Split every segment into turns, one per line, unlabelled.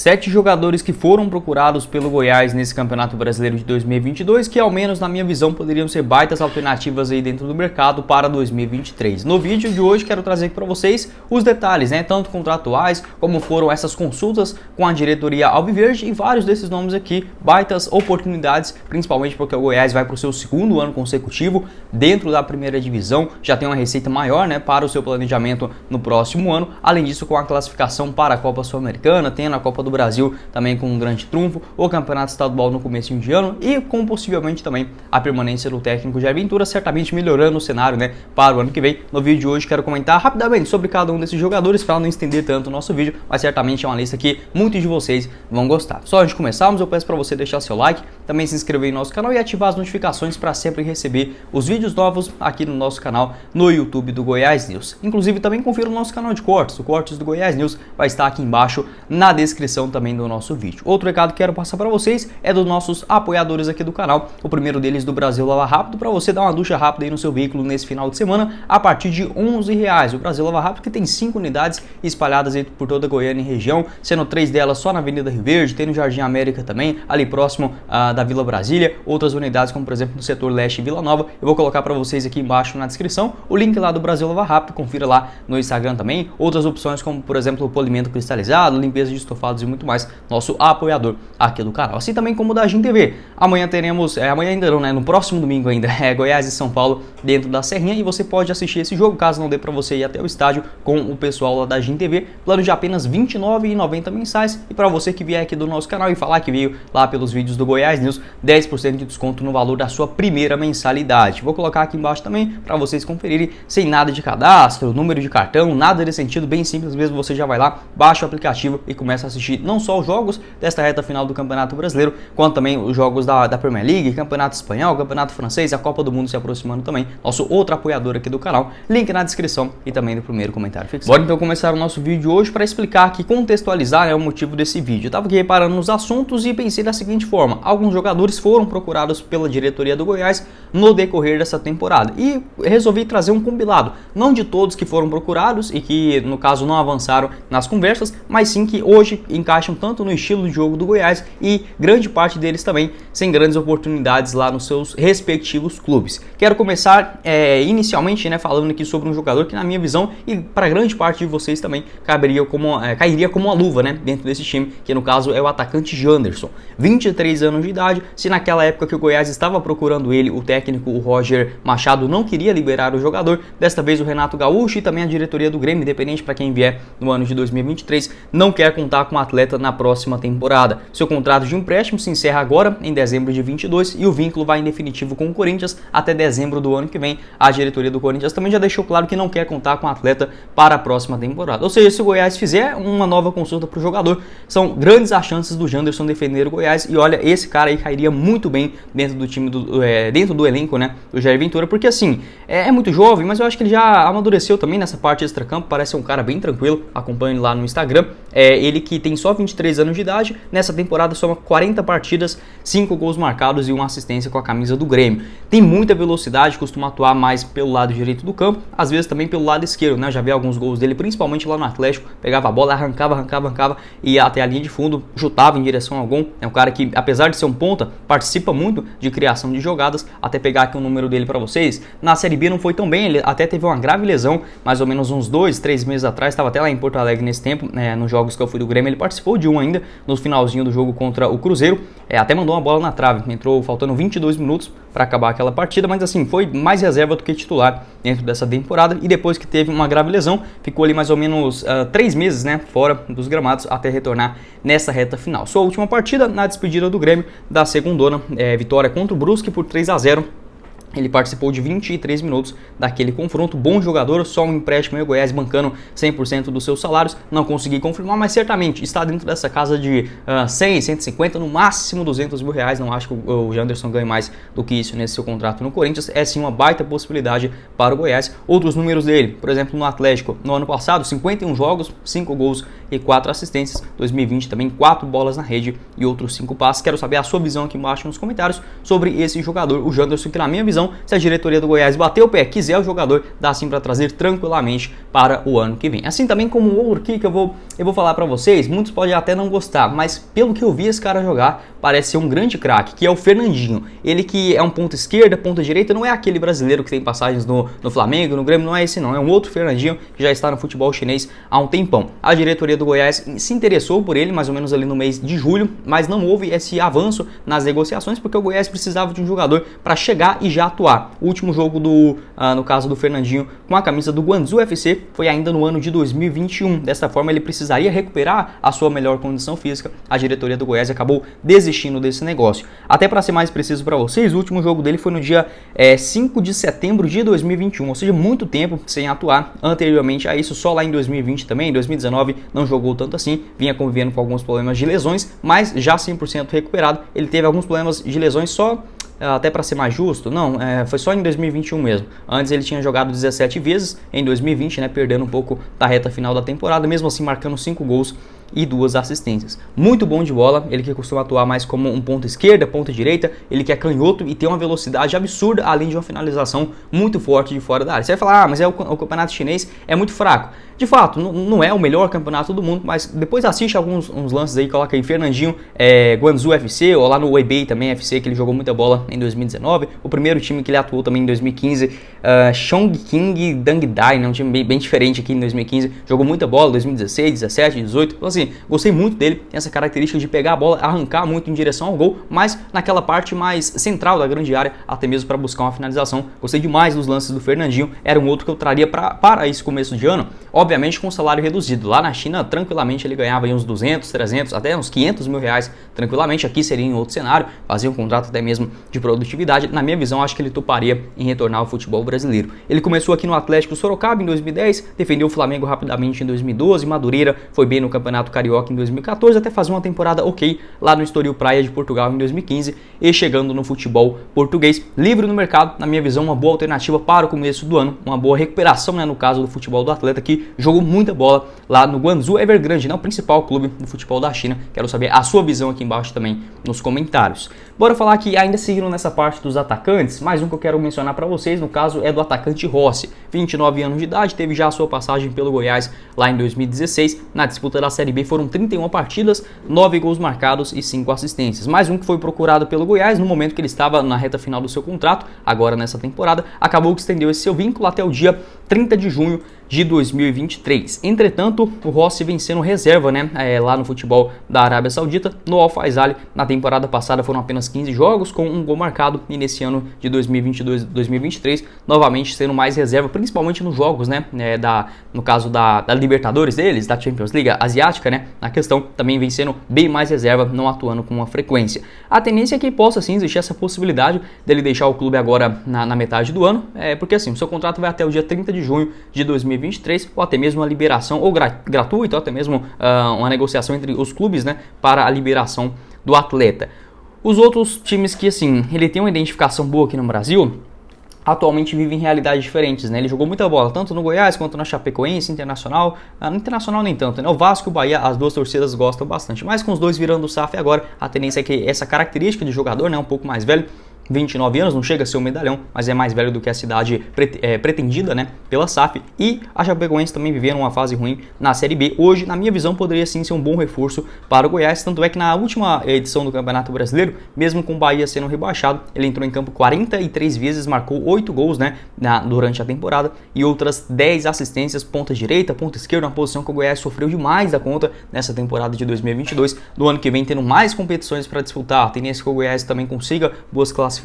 7 jogadores que foram procurados pelo Goiás nesse Campeonato Brasileiro de 2022, que ao menos na minha visão poderiam ser baitas alternativas aí dentro do mercado para 2023. No vídeo de hoje quero trazer aqui para vocês os detalhes, tanto contratuais como foram essas consultas com a diretoria alviverde e vários desses nomes aqui, baitas oportunidades, principalmente porque o Goiás vai para o seu segundo ano consecutivo dentro da primeira divisão, já tem uma receita maior para o seu planejamento no próximo ano, além disso com a classificação para a Copa Sul-Americana, tendo a Copa do Brasil também com um grande trunfo, o Campeonato Estadual no começo de ano e com possivelmente também a permanência do técnico Jair Ventura, certamente melhorando o cenário para o ano que vem. No vídeo de hoje quero comentar rapidamente sobre cada um desses jogadores para não estender tanto o nosso vídeo, mas certamente é uma lista que muitos de vocês vão gostar. Só antes de começarmos, eu peço para você deixar seu like, também se inscrever em nosso canal e ativar as notificações para sempre receber os vídeos novos aqui no nosso canal no YouTube do Goiás News. Inclusive também confira o nosso canal de cortes, o Cortes do Goiás News vai estar aqui embaixo na descrição também do nosso vídeo. Outro recado que quero passar para vocês é dos nossos apoiadores aqui do canal, o primeiro deles do Brasil Lava Rápido, para você dar uma ducha rápida aí no seu veículo nesse final de semana a partir de R$11. O Brasil Lava Rápido que tem 5 unidades espalhadas aí por toda a Goiânia e região, sendo 3 delas só na Avenida Rio Verde, tem no Jardim América também, ali próximo da Vila Brasília, outras unidades como por exemplo no setor leste e Vila Nova. Eu vou colocar para vocês aqui embaixo na descrição o link lá do Brasil Lava Rápido, confira lá no Instagram também, outras opções como por exemplo o polimento cristalizado, limpeza de estofados e muito mais, nosso apoiador aqui do canal, assim também como o da GIM TV. Amanhã teremos, amanhã ainda não, no próximo domingo ainda, Goiás e São Paulo dentro da Serrinha, e você pode assistir esse jogo, caso não dê para você ir até o estádio, com o pessoal lá da GIM TV, plano de apenas R$ 29,90 mensais, e para você que vier aqui do nosso canal e falar que veio lá pelos vídeos do Goiás News, 10% de desconto no valor da sua primeira mensalidade. Vou colocar aqui embaixo também para vocês conferirem, sem nada de cadastro, número de cartão, nada desse sentido, bem simples mesmo. Você já vai lá, baixa o aplicativo e começa a assistir não só os jogos desta reta final do Campeonato Brasileiro, quanto também os jogos da Premier League, Campeonato Espanhol, Campeonato Francês, a Copa do Mundo se aproximando também, nosso outro apoiador aqui do canal, link na descrição e também no primeiro comentário fixado. Bora então começar o nosso vídeo hoje para explicar aqui, contextualizar o motivo desse vídeo. Eu estava aqui reparando nos assuntos e pensei da seguinte forma: alguns jogadores foram procurados pela diretoria do Goiás no decorrer dessa temporada e resolvi trazer um compilado, não de todos que foram procurados e que no caso não avançaram nas conversas, mas sim que hoje encaixam tanto no estilo de jogo do Goiás e grande parte deles também sem grandes oportunidades lá nos seus respectivos clubes. Quero começar inicialmente falando aqui sobre um jogador que na minha visão e para grande parte de vocês também cairia como uma luva dentro desse time, que no caso é o atacante Janderson, 23 anos de idade. Se naquela época que o Goiás estava procurando ele, o técnico o Roger Machado não queria liberar o jogador, desta vez o Renato Gaúcho e também a diretoria do Grêmio, independente para quem vier no ano de 2023, não quer contar com o atleta na próxima temporada. Seu contrato de empréstimo se encerra agora em dezembro de 22 e o vínculo vai em definitivo com o Corinthians até dezembro do ano que vem. A diretoria do Corinthians também já deixou claro que não quer contar com o atleta para a próxima temporada. Ou seja, se o Goiás fizer uma nova consulta para o jogador, são grandes as chances do Janderson defender o Goiás. E olha, esse cara aí cairia muito bem dentro do time, dentro do elenco do Jair Ventura, porque assim, é muito jovem, mas eu acho que ele já amadureceu também nessa parte extracampo, parece ser um cara bem tranquilo. Acompanhe ele lá no Instagram. Ele que tem só 23 anos de idade, nessa temporada soma 40 partidas, 5 gols marcados e uma assistência com a camisa do Grêmio. Tem muita velocidade, costuma atuar mais pelo lado direito do campo, às vezes também pelo lado esquerdo, Já vi alguns gols dele, principalmente lá no Atlético, pegava a bola, arrancava e ia até a linha de fundo, chutava em direção ao gol. É um cara que, apesar de ser um ponta, participa muito de criação de jogadas. Até pegar aqui o número dele para vocês, na Série B não foi tão bem, ele até teve uma grave lesão, mais ou menos uns 2-3 meses atrás, estava até lá em Porto Alegre nesse tempo, nos jogos que eu fui do Grêmio, ele participou de um ainda, no finalzinho do jogo contra o Cruzeiro, até mandou uma bola na trave, entrou faltando 22 minutos para acabar aquela partida, mas assim, foi mais reserva do que titular dentro dessa temporada, e depois que teve uma grave lesão, ficou ali mais ou menos 3 meses fora dos gramados até retornar nessa reta final. Sua última partida na despedida do Grêmio da segundona, vitória contra o Brusque por 3-0. Ele participou de 23 minutos daquele confronto, bom jogador, só um empréstimo e o Goiás bancando 100% dos seus salários, não consegui confirmar, mas certamente está dentro dessa casa de 100, 150, no máximo 200 mil reais, não acho que o Janderson ganhe mais do que isso nesse seu contrato no Corinthians, é sim uma baita possibilidade para o Goiás. Outros números dele, por exemplo no Atlético, no ano passado, 51 jogos, 5 gols e 4 assistências. 2020 também 4 bolas na rede e outros 5 passes. Quero saber a sua visão aqui embaixo nos comentários sobre esse jogador, o Janderson, que na minha visão, se a diretoria do Goiás bater o pé, quiser o jogador, dá sim para trazer tranquilamente para o ano que vem. Assim também como o outro aqui que eu vou falar para vocês, muitos podem até não gostar, mas pelo que eu vi esse cara jogar, parece ser um grande craque, que é o Fernandinho. Ele que é um ponta esquerda, ponta direita, não é aquele brasileiro que tem passagens no Flamengo, no Grêmio, não é esse não, é um outro Fernandinho que já está no futebol chinês há um tempão. A diretoria do Goiás se interessou por ele mais ou menos ali no mês de julho, mas não houve esse avanço nas negociações porque o Goiás precisava de um jogador para chegar e já atuar. O último jogo no caso do Fernandinho com a camisa do Guangzhou FC foi ainda no ano de 2021. Dessa forma ele precisaria recuperar a sua melhor condição física. A diretoria do Goiás acabou desistindo desse negócio. Até para ser mais preciso para vocês, o último jogo dele foi no dia 5 de setembro de 2021, ou seja, muito tempo sem atuar. Anteriormente a isso, só lá em 2020 também, em 2019 não jogou tanto assim, vinha convivendo com alguns problemas de lesões, mas já 100% recuperado. Ele teve alguns problemas de lesões só, até para ser mais justo, não, foi só em 2021 mesmo. Antes ele tinha jogado 17 vezes em 2020, né, perdendo um pouco da reta final da temporada, mesmo assim marcando 5 gols e 2 assistências. Muito bom de bola, ele que costuma atuar mais como um ponta esquerda, ponta direita, ele que é canhoto e tem uma velocidade absurda, além de uma finalização muito forte de fora da área. Você vai falar, mas o campeonato chinês é muito fraco. De fato, não é o melhor campeonato do mundo, mas depois assiste uns lances aí, coloca aí Fernandinho, Guangzhou FC, ou lá no Weibei também FC, que ele jogou muita bola em 2019. O primeiro time que ele atuou também em 2015, Chongqing Dangdai, né, um time bem diferente aqui em 2015, jogou muita bola, 2016, 17, 18, então assim, gostei muito dele, tem essa característica de pegar a bola, arrancar muito em direção ao gol, mas naquela parte mais central da grande área, até mesmo para buscar uma finalização. Gostei demais dos lances do Fernandinho, era um outro que eu traria para esse começo de ano, obviamente com salário reduzido. Lá na China, tranquilamente, ele ganhava aí uns 200, 300, até uns 500 mil reais, tranquilamente. Aqui seria em outro cenário, fazia um contrato até mesmo de produtividade. Na minha visão, acho que ele toparia em retornar ao futebol brasileiro. Ele começou aqui no Atlético Sorocaba em 2010, defendeu o Flamengo rapidamente em 2012, Madureira foi bem no Campeonato Carioca em 2014, até fazer uma temporada ok lá no Estoril Praia de Portugal em 2015 e chegando no futebol português. Livre no mercado, na minha visão, uma boa alternativa para o começo do ano, uma boa recuperação, né, no caso do futebol do atleta, que jogou muita bola lá no Guangzhou Evergrande, né, o principal clube do futebol da China. Quero saber a sua visão aqui embaixo também nos comentários. Bora falar aqui, ainda seguindo nessa parte dos atacantes, mais um que eu quero mencionar para vocês, no caso é do atacante Rossi, 29 anos de idade, teve já a sua passagem pelo Goiás lá em 2016, na disputa da Série B foram 31 partidas, 9 gols marcados e 5 assistências. Mais um que foi procurado pelo Goiás no momento que ele estava na reta final do seu contrato, agora nessa temporada, acabou que estendeu esse seu vínculo até o dia 30 de junho de 2023. Entretanto, o Rossi vem sendo reserva, né, lá no futebol da Arábia Saudita, no Al Faisaly. Na temporada passada foram apenas 15 jogos, com um gol marcado, e nesse ano de 2022-2023, novamente sendo mais reserva, principalmente nos jogos, né, no caso da Libertadores deles, da Champions League Asiática, né, na questão também vem sendo bem mais reserva, não atuando com uma frequência. A tendência é que possa sim existir essa possibilidade dele deixar o clube agora na metade do ano, porque assim, o seu contrato vai até o dia 30 de junho de 2023, ou até mesmo uma liberação ou gratuita, ou até mesmo uma negociação entre os clubes, né, para a liberação do atleta. Os outros times que, assim, ele tem uma identificação boa aqui no Brasil, atualmente vivem em realidades diferentes, né? Ele jogou muita bola, tanto no Goiás quanto na Chapecoense, Internacional. No Internacional nem tanto, né? O Vasco e o Bahia, as duas torcidas gostam bastante. Mas com os dois virando o SAF agora, a tendência é que essa característica de jogador, né, um pouco mais velho, 29 anos, não chega a ser um medalhão, mas é mais velho do que a cidade pretendida, né, pela SAF. E a Chapecoense também vivendo uma fase ruim na Série B. Hoje, na minha visão, poderia sim ser um bom reforço para o Goiás, tanto é que na última edição do Campeonato Brasileiro, mesmo com o Bahia sendo rebaixado, ele entrou em campo 43 vezes, marcou 8 gols, né, durante a temporada, e outras 10 assistências, ponta direita, ponta esquerda, uma posição que o Goiás sofreu demais da conta nessa temporada de 2022. Do ano que vem, tendo mais competições para disputar, a tendência que o Goiás também consiga boas classificações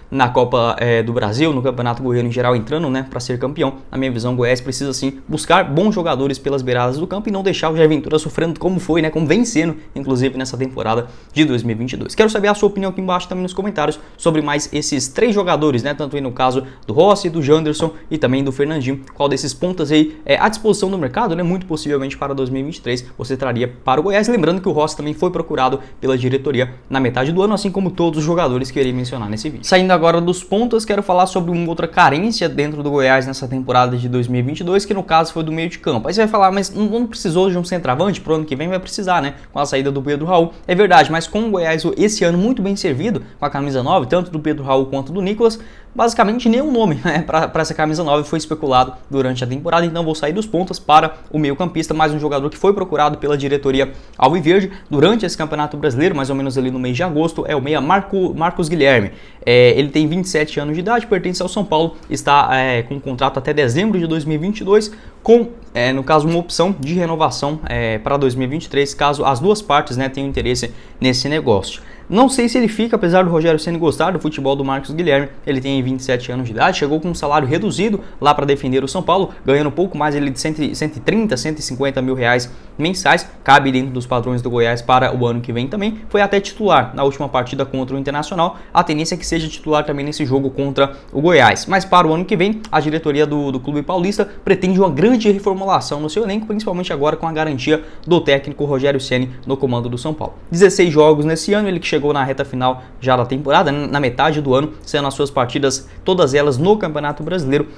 na Copa do Brasil, no Campeonato Goiano em geral, entrando, né, para ser campeão. Na minha visão, o Goiás precisa sim buscar bons jogadores pelas beiradas do campo e não deixar o Jair Ventura sofrendo como foi, né, como vem sendo, inclusive nessa temporada de 2022. Quero saber a sua opinião aqui embaixo também nos comentários sobre mais esses 3 jogadores, né, tanto aí no caso do Rossi, do Janderson e também do Fernandinho. Qual desses pontas aí à disposição do mercado, né, muito possivelmente para 2023, você traria para o Goiás. Lembrando que o Rossi também foi procurado pela diretoria na metade do ano, assim como todos os jogadores que eu irei mencionar mencionar nesse vídeo. Saindo agora dos pontos, quero falar sobre uma outra carência dentro do Goiás nessa temporada de 2022, que no caso foi do meio de campo. Aí você vai falar, mas não precisou de um centroavante? Pro ano que vem vai precisar, né? Com a saída do Pedro Raul. É verdade, mas com o Goiás esse ano muito bem servido, com a camisa 9, tanto do Pedro Raul quanto do Nicolas, basicamente nenhum nome, né, para essa camisa 9 foi especulado durante a temporada, então vou sair dos pontos para o meio-campista, mais um jogador que foi procurado pela diretoria alviverde durante esse Campeonato Brasileiro, mais ou menos ali no mês de agosto, é o meia Marcos Guilherme. Ele tem 27 anos de idade, pertence ao São Paulo, está com um contrato até dezembro de 2022, com, no caso, uma opção de renovação para 2023, caso as duas partes, né, tenham interesse nesse negócio. Não sei se ele fica, apesar do Rogério Ceni gostar do futebol do Marcos Guilherme. Ele tem 27 anos de idade, chegou com um salário reduzido lá para defender o São Paulo, ganhando um pouco mais ele de 130, 150 mil reais mensais, cabe dentro dos padrões do Goiás para o ano que vem também. Foi até titular na última partida contra o Internacional, a tendência é que seja titular também nesse jogo contra o Goiás. Mas para o ano que vem, a diretoria do Clube Paulista pretende uma grande reformulação no seu elenco, principalmente agora com a garantia do técnico Rogério Ceni no comando do São Paulo. 16 jogos nesse ano, ele que chegou na reta final já da temporada, na metade do ano, sendo as suas partidas, todas elas no Campeonato Brasileiro.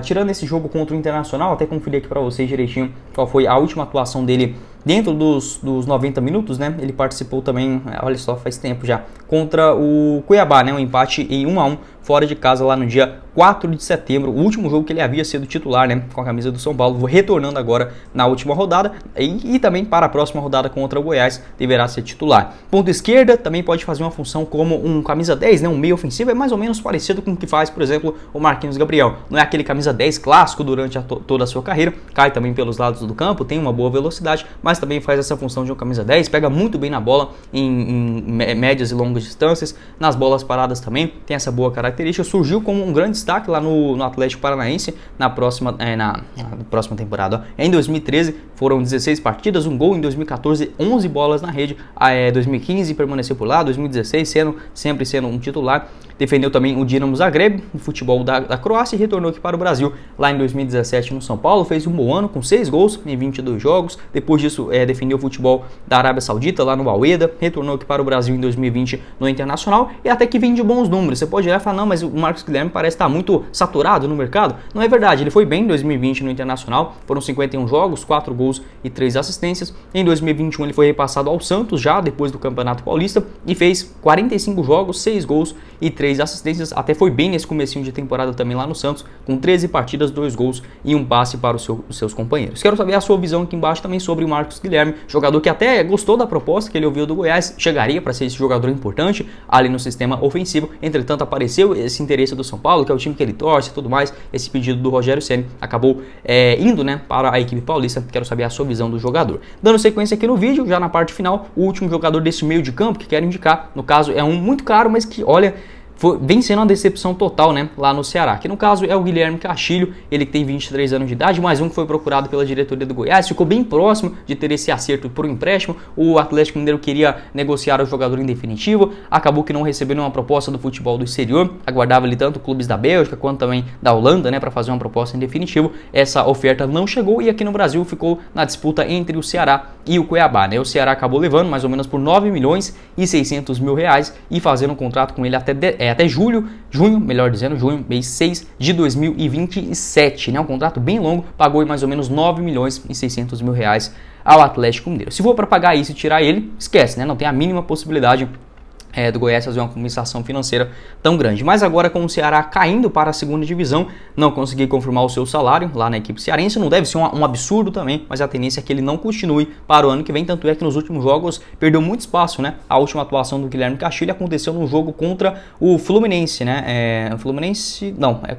Tirando esse jogo contra o Internacional, até conferir aqui para vocês direitinho qual foi a última atuação dele dentro dos 90 minutos, né? Ele participou também, olha só, faz tempo já, contra o Cuiabá, né? Um empate em 1-1 fora de casa lá no dia 4 de setembro, o último jogo que ele havia sido titular, né, com a camisa do São Paulo, retornando agora na última rodada e também para a próxima rodada contra o Goiás deverá ser titular. Ponta esquerda também pode fazer uma função como um camisa 10, né, um meio ofensivo, é mais ou menos parecido com o que faz, por exemplo, o Marquinhos Gabriel. Não é aquele camisa 10 clássico durante toda a sua carreira, cai também pelos lados do campo, tem uma boa velocidade, mas também faz essa função de um camisa 10, pega muito bem na bola em médias e longas distâncias, nas bolas paradas também, tem essa boa característica, surgiu como um grande destaque lá no Atlético Paranaense na próxima temporada. Em 2013 foram 16 partidas, um gol, em 2014 11 bolas na rede, 2015 permaneceu por lá, 2016 sempre sendo um titular, defendeu também o Dinamo Zagreb, no futebol da Croácia, e retornou aqui para o Brasil lá em 2017 no São Paulo, fez um bom ano com 6 gols em 22 jogos, depois disso defendeu o futebol da Arábia Saudita lá no Al-Wehda, retornou aqui para o Brasil em 2020 no Internacional e até que vem de bons números. Você pode olhar e falar, não, mas o Marcos Guilherme parece estar muito saturado no mercado. Não é verdade, ele foi bem em 2020 no Internacional, foram 51 jogos, 4 gols e 3 assistências. Em 2021 ele foi repassado ao Santos já depois do Campeonato Paulista e fez 45 jogos, 6 gols e 3 assistências, até foi bem nesse comecinho de temporada também lá no Santos, com 13 partidas, 2 gols e um passe para os seus companheiros. Quero saber a sua visão aqui embaixo também sobre o Marcos Guilherme, jogador que até gostou da proposta que ele ouviu do Goiás, chegaria para ser esse jogador importante ali no sistema ofensivo, entretanto apareceu esse interesse do São Paulo, que é o time que ele torce e tudo mais, esse pedido do Rogério Ceni acabou indo, né, para a equipe paulista. Quero saber a sua visão do jogador. Dando sequência aqui no vídeo, já na parte final, o último jogador desse meio de campo que quero indicar, no caso é um muito caro, mas que, olha, vem sendo uma decepção total, né, lá no Ceará, que no caso é o Guilherme Castilho, ele que tem 23 anos de idade, mais um que foi procurado pela diretoria do Goiás, ficou bem próximo de ter esse acerto por um empréstimo. O Atlético Mineiro queria negociar o jogador em definitivo, acabou que não recebeu nenhuma proposta do futebol do exterior, aguardava ali tanto clubes da Bélgica quanto também da Holanda, né, para fazer uma proposta em definitivo. Essa oferta não chegou e aqui no Brasil ficou na disputa entre o Ceará e o Cuiabá, né? O Ceará acabou levando mais ou menos por 9 milhões e 600 mil reais e fazendo um contrato com ele até junho, mês 6 de 2027, né? Um contrato bem longo, pagou mais ou menos 9 milhões e 600 mil reais ao Atlético Mineiro. Se for para pagar isso e tirar ele, esquece, né? Não tem a mínima possibilidade do Goiás fazer uma compensação financeira tão grande. Mas agora com o Ceará caindo para a segunda divisão, não consegui confirmar o seu salário lá na equipe cearense, não deve ser um absurdo também, mas a tendência é que ele não continue para o ano que vem, tanto é que nos últimos jogos perdeu muito espaço, né? A última atuação do Guilherme Castilho aconteceu no jogo contra o Fluminense, né?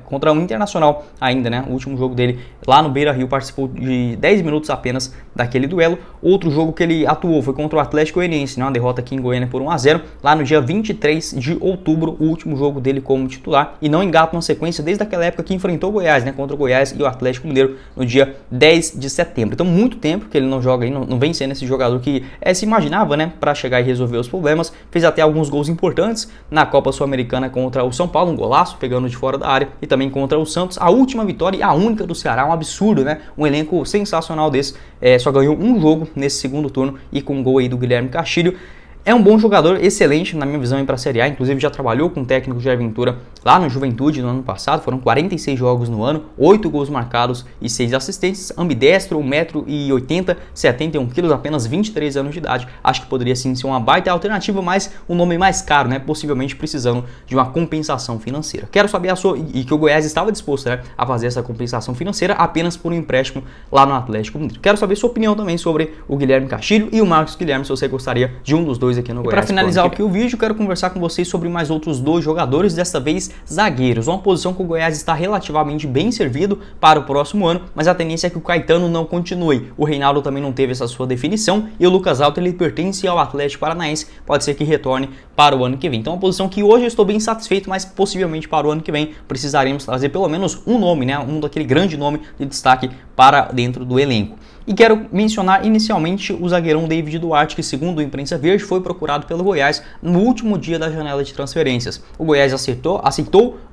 Contra o Internacional ainda, né? O último jogo dele lá no Beira-Rio, participou de 10 minutos apenas daquele duelo. Outro jogo que ele atuou foi contra o Atlético Goianiense, né? Uma derrota aqui em Goiânia por 1-0, lá no dia 23 de outubro, o último jogo dele como titular, e não engata uma sequência desde aquela época que enfrentou o Goiás, né, contra o Goiás e o Atlético Mineiro no dia 10 de setembro. Então, muito tempo que ele não joga aí, não vem sendo esse jogador que se imaginava, né, para chegar e resolver os problemas. Fez até alguns gols importantes na Copa Sul-Americana contra o São Paulo, um golaço pegando de fora da área, e também contra o Santos, a última vitória e a única do Ceará, um absurdo, né, um elenco sensacional desse, só ganhou um jogo nesse segundo turno e com um gol aí do Guilherme Castilho. É um bom jogador, excelente na minha visão para a Série A, inclusive já trabalhou com o técnico Jair Ventura lá no Juventude no ano passado, foram 46 jogos no ano, 8 gols marcados e 6 assistências, ambidestro, 1,80 m, 71 kg, apenas 23 anos de idade, acho que poderia sim ser uma baita alternativa, mas um nome mais caro, né, possivelmente precisando de uma compensação financeira. Quero saber a sua, e que o Goiás estava disposto, né, a fazer essa compensação financeira apenas por um empréstimo lá no Atlético Mineiro. Quero saber sua opinião também sobre o Guilherme Castilho e o Marcos Guilherme, se você gostaria de um dos dois aqui no Goiás. Para finalizar aqui o vídeo, quero conversar com vocês sobre mais outros dois jogadores, desta vez zagueiros, uma posição que o Goiás está relativamente bem servido para o próximo ano, mas a tendência é que o Caetano não continue. O Reinaldo também não teve essa sua definição e o Lucas Alto ele pertence ao Atlético Paranaense, pode ser que retorne para o ano que vem. Então, uma posição que hoje eu estou bem satisfeito, mas possivelmente para o ano que vem precisaremos trazer pelo menos um nome, né, um daquele grande nome de destaque para dentro do elenco. E quero mencionar inicialmente o zagueirão David Duarte, que segundo a imprensa verde foi procurado pelo Goiás no último dia da janela de transferências. O Goiás aceitou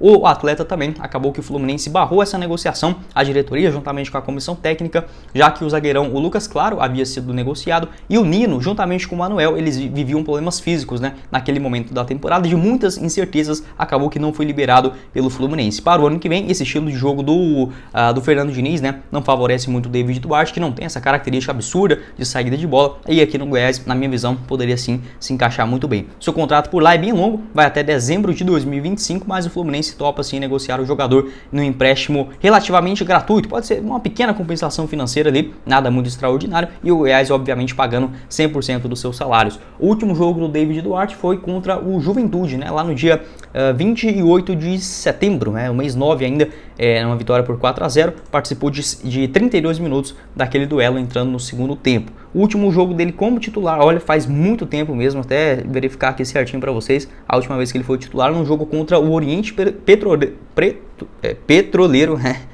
o atleta também, acabou que o Fluminense barrou essa negociação, a diretoria juntamente com a comissão técnica, já que o zagueirão, o Lucas Claro, havia sido negociado e o Nino, juntamente com o Manuel, eles viviam problemas físicos, né, naquele momento da temporada, de muitas incertezas, acabou que não foi liberado pelo Fluminense. Para o ano que vem, esse estilo de jogo do Fernando Diniz, né, não favorece muito o David Duarte, que não tem essa característica absurda de saída de bola, e aqui no Goiás, na minha visão, poderia sim se encaixar muito bem. Seu contrato por lá é bem longo, vai até dezembro de 2025, mas o Fluminense topa sim negociar o jogador no empréstimo relativamente gratuito, pode ser uma pequena compensação financeira ali, nada muito extraordinário, e o Goiás obviamente pagando 100% dos seus salários. O último jogo do David Duarte foi contra o Juventude, né, lá no dia 28 de setembro, né, o mês 9 ainda, uma vitória por 4-0, participou de 32 minutos daquele duelo entrando no segundo tempo. O último jogo dele como titular, olha, faz muito tempo mesmo, até verificar aqui certinho para vocês, a última vez que ele foi titular num jogo contra o Oriente Petroleiro,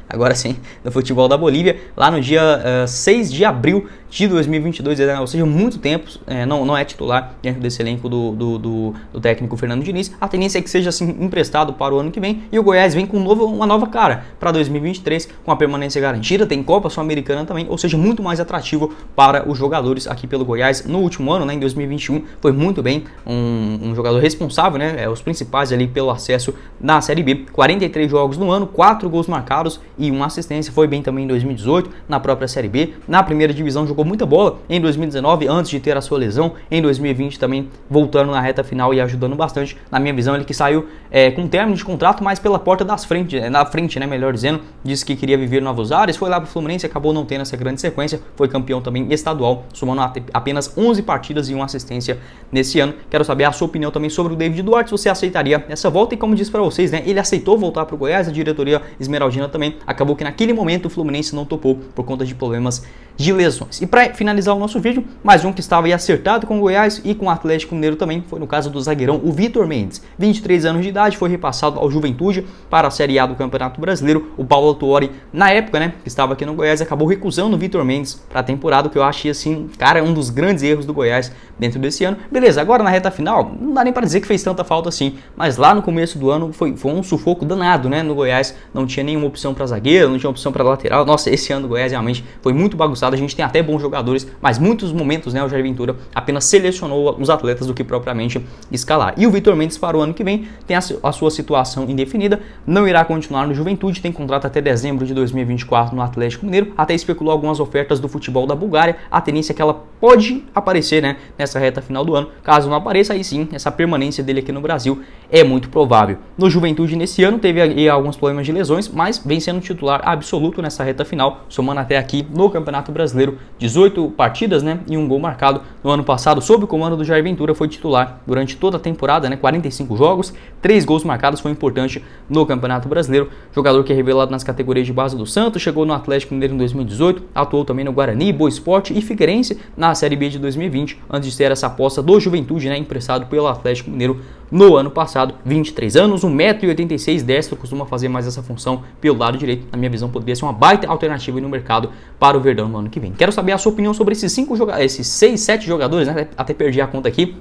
agora sim, do futebol da Bolívia, lá no dia 6 de abril de 2022, ou seja, muito tempo, não é titular dentro desse elenco do técnico Fernando Diniz. A tendência é que seja assim emprestado para o ano que vem, e o Goiás vem com uma nova cara para 2023, com a permanência garantida, tem Copa Sul-Americana também, ou seja, muito mais atrativo para os jogadores aqui pelo Goiás. No último ano, né, em 2021, foi muito bem, um jogador responsável, né, os principais ali pelo acesso na Série B, 43 jogos no ano, 4 gols marcados e uma assistência, foi bem também em 2018, na própria Série B, na primeira divisão jogou muita bola em 2019, antes de ter a sua lesão, em 2020 também voltando na reta final e ajudando bastante. Na minha visão, ele que saiu com término de contrato, mas pela porta na frente, né, melhor dizendo, disse que queria viver novos ares, foi lá pro Fluminense, acabou não tendo essa grande sequência, foi campeão também estadual, somando apenas 11 partidas e uma assistência nesse ano. Quero saber a sua opinião também sobre o David Duarte, se você aceitaria essa volta, e como disse para vocês, né, ele aceitou voltar pro Goiás, a diretoria esmeraldina também, acabou que naquele momento o Fluminense não topou por conta de problemas de lesões. E para finalizar o nosso vídeo, mais um que estava aí acertado com o Goiás e com o Atlético Mineiro também, foi no caso do zagueirão, o Vitor Mendes, 23 anos de idade, foi repassado ao Juventude para a Série A do Campeonato Brasileiro. O Paulo Autuori, na época, né, que estava aqui no Goiás, acabou recusando o Vitor Mendes para a temporada, que eu achei assim, cara, um dos grandes erros do Goiás dentro desse ano. Beleza, agora na reta final, não dá nem para dizer que fez tanta falta assim, mas lá no começo do ano foi um sufoco danado, né, no Goiás, não tinha nenhuma opção para zagueiro, não tinha opção para lateral. Nossa, esse ano do Goiás realmente foi muito bagunçado, a gente tem até bons jogadores, mas muitos momentos, né, o Jair Ventura apenas selecionou os atletas do que propriamente escalar. E o Vitor Mendes para o ano que vem tem a sua situação indefinida, não irá continuar no Juventude, tem contrato até dezembro de 2024 no Atlético Mineiro, até especulou algumas ofertas do futebol da Bulgária, a tendência é que ela pode aparecer, né, nessa reta final do ano. Caso não apareça, aí sim, essa permanência dele aqui no Brasil é muito provável. No Juventude nesse ano teve aí alguns problemas de lesões, mas vem sendo titular absoluto nessa reta final, somando até aqui no Campeonato Brasileiro 18 partidas, né, e um gol marcado. No ano passado, sob o comando do Jair Ventura, foi titular durante toda a temporada, né, 45 jogos, 3 gols marcados, foi importante no Campeonato Brasileiro. Jogador que é revelado nas categorias de base do Santos, chegou no Atlético Mineiro em 2018, atuou também no Guarani, Boa Esporte e Figueirense na Série B de 2020, antes de ter essa aposta do Juventude, né, emprestado pelo Atlético Mineiro no ano passado. 23 anos, 1,86 m, destro, costuma fazer mais essa função pelo lado direito. Na minha visão, poderia ser uma baita alternativa no mercado para o Verdão no ano que vem. Quero saber a sua opinião sobre esses 6, 7 jogadores, né? Até perdi a conta aqui.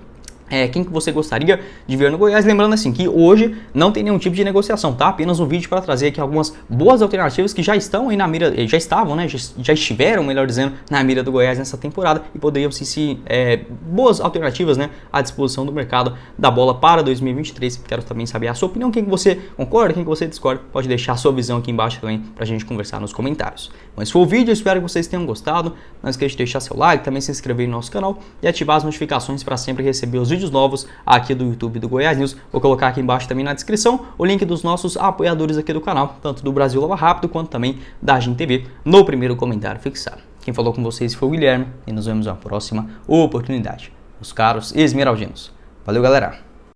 quem que você gostaria de ver no Goiás, lembrando assim que hoje não tem nenhum tipo de negociação, tá? Apenas um vídeo para trazer aqui algumas boas alternativas que já estão aí na mira, já estavam, né? Já estiveram, melhor dizendo, na mira do Goiás nessa temporada e poderiam se boas alternativas, né, à disposição do mercado da bola para 2023. Quero também saber a sua opinião, quem que você concorda, quem que você discorda, pode deixar a sua visão aqui embaixo também pra gente conversar nos comentários. Mas foi o vídeo, eu espero que vocês tenham gostado. Não esqueça de deixar seu like, também se inscrever no nosso canal e ativar as notificações para sempre receber os vídeos novos aqui do YouTube do Goiás News. Vou colocar aqui embaixo também na descrição o link dos nossos apoiadores aqui do canal, tanto do Brasil Lava Rápido quanto também da Agin TV, no primeiro comentário fixado. Quem falou com vocês foi o Guilherme e nos vemos na próxima oportunidade. Os caros esmeraldinos. Valeu, galera!